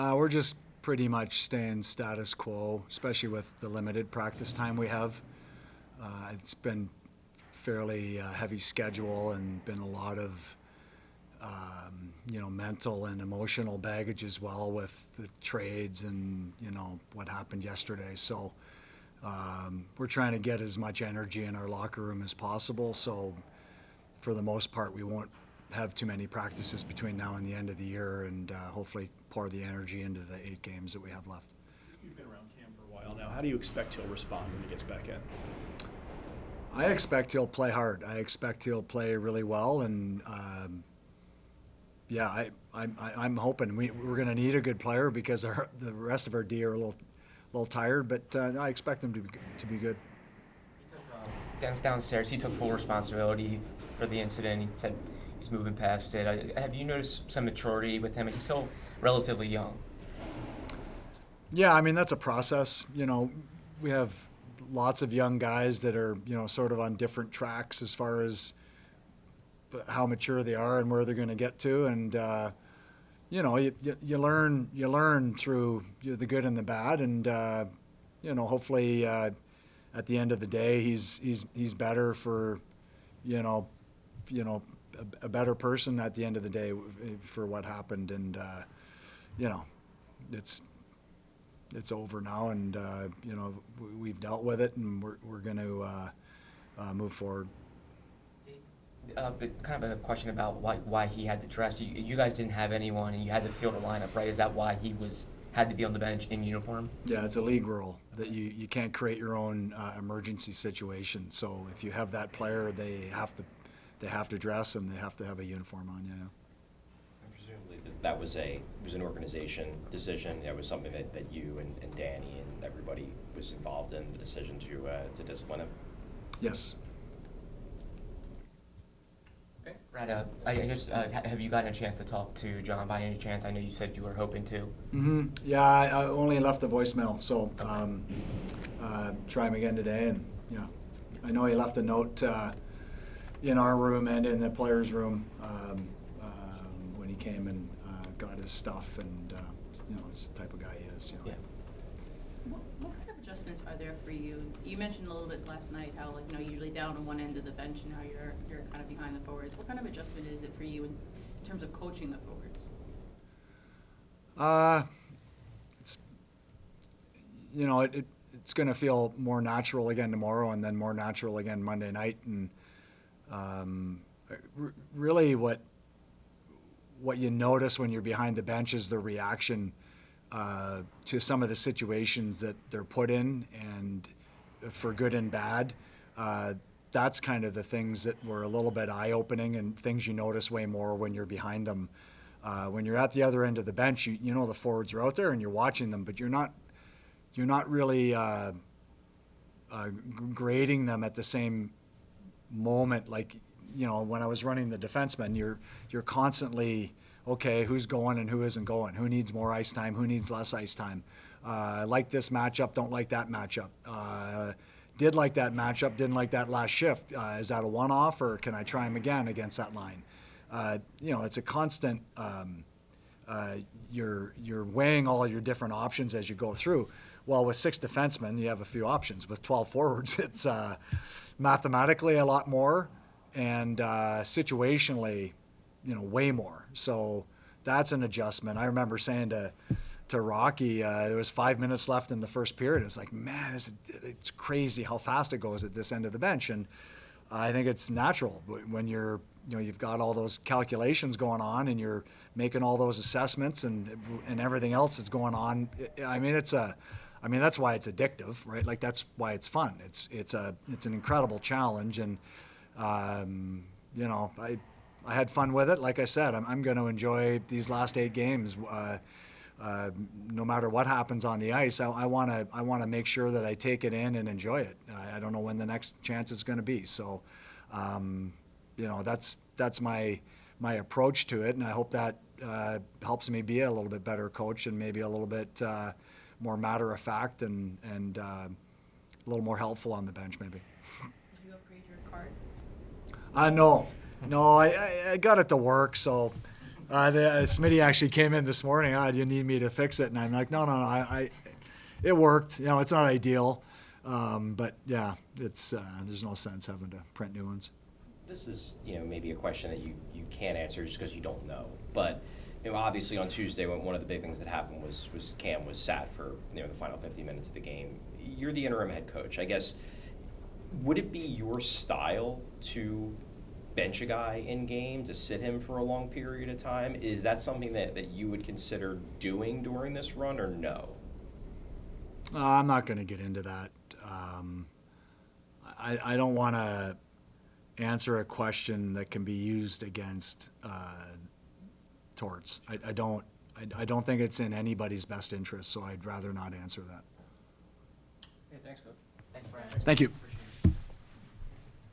We're just pretty much staying status quo, especially with the limited practice time we have. It's been fairly heavy schedule and been a lot of mental and emotional baggage as well with the trades and what happened yesterday. So we're trying to get as much energy in our locker room as possible. So for the most part, we won't have too many practices between now and the end of the year, and hopefully pour the energy into the 8 games that we have left. You've been around Cam for a while now. How do you expect he'll respond when he gets back in? I expect he'll play hard. I expect he'll play really well, and I'm hoping we're going to need a good player because the rest of our D are a little tired, but I expect him to be good. He took, downstairs, he took full responsibility for the incident. He said he's moving past it. Have you noticed some maturity with him? He's still relatively young. Yeah, I mean, that's a process. We have lots of young guys that are, sort of on different tracks as far as how mature they are and where they're going to get to. And, you learn through the good and the bad. And, hopefully at the end of the day, he's better for, a better person at the end of the day for what happened. And, it's over now, and we've dealt with it, and we're going to move forward. Kind of a question about why he had to dress. You guys didn't have anyone, and you had to field a lineup, right? Is that why he had to be on the bench in uniform? Yeah, it's a league rule that you can't create your own emergency situation. So if you have that player, they have to dress and they have to have a uniform on. Yeah. Presumably that was an organization decision. It was something that you and Danny and everybody was involved in the decision to discipline him. Yes. Okay. Brad, I just have you gotten a chance to talk to John by any chance? I know you said you were hoping to. Mm-hmm. Yeah, I only left a voicemail, so try him again today. And I know he left a note in our room and in the players' room when he came and got his stuff, and it's the type of guy he is. Yeah. What kind of adjustments are there for you? You mentioned a little bit last night how usually down on one end of the bench, and now you're kind of behind the forwards. What kind of adjustment is it for you in terms of coaching the forwards? It's going to feel more natural again tomorrow, and then more natural again Monday night, and really what you notice when you're behind the bench is the reaction to some of the situations that they're put in, and for good and bad. That's kind of the things that were a little bit eye-opening, and things you notice way more when you're behind them. When you're at the other end of the bench, you know the forwards are out there and you're watching them, but you're not really grading them at the same moment. Like, when I was running the defensemen, you're constantly, okay, who's going and who isn't going? Who needs more ice time? Who needs less ice time? Like this matchup, don't like that matchup. Did like that matchup, didn't like that last shift. Is that a one-off, or can I try him again against that line? It's a constant, you're weighing all your different options as you go through. Well, with 6 defensemen, you have a few options. With 12 forwards, it's mathematically a lot more, and situationally, way more. So that's an adjustment. I remember saying to Rocky, there was 5 minutes left in the first period. It was like, man, it's crazy how fast it goes at this end of the bench. And I think it's natural when you've got all those calculations going on and you're making all those assessments and everything else that's going on. I mean, that's why it's addictive, right? Like, that's why it's fun. It's an incredible challenge, and I had fun with it. Like I said, I'm going to enjoy these last 8 games. No matter what happens on the ice, I want to make sure that I take it in and enjoy it. I don't know when the next chance is going to be. So, that's my approach to it, and I hope that helps me be a little bit better coach and maybe a little bit more matter of fact and a little more helpful on the bench, maybe. Did you upgrade your card? No, I got it to work, so Smitty actually came in this morning. Do you need me to fix it? And I'm like, no. It worked. You know, it's not ideal, but yeah, it's there's no sense having to print new ones. This is, maybe a question that you can't answer just because you don't know. But, obviously on Tuesday, one of the big things that happened was Cam was sat for, the final 50 minutes of the game. You're the interim head coach. I guess, would it be your style to bench a guy in game, to sit him for a long period of time? Is that something that you would consider doing during this run, or no? I'm not going to get into that. I don't want to answer a question that can be used against torts. I don't think it's in anybody's best interest, so I'd rather not answer that. Okay, thanks, Coach. Thank you.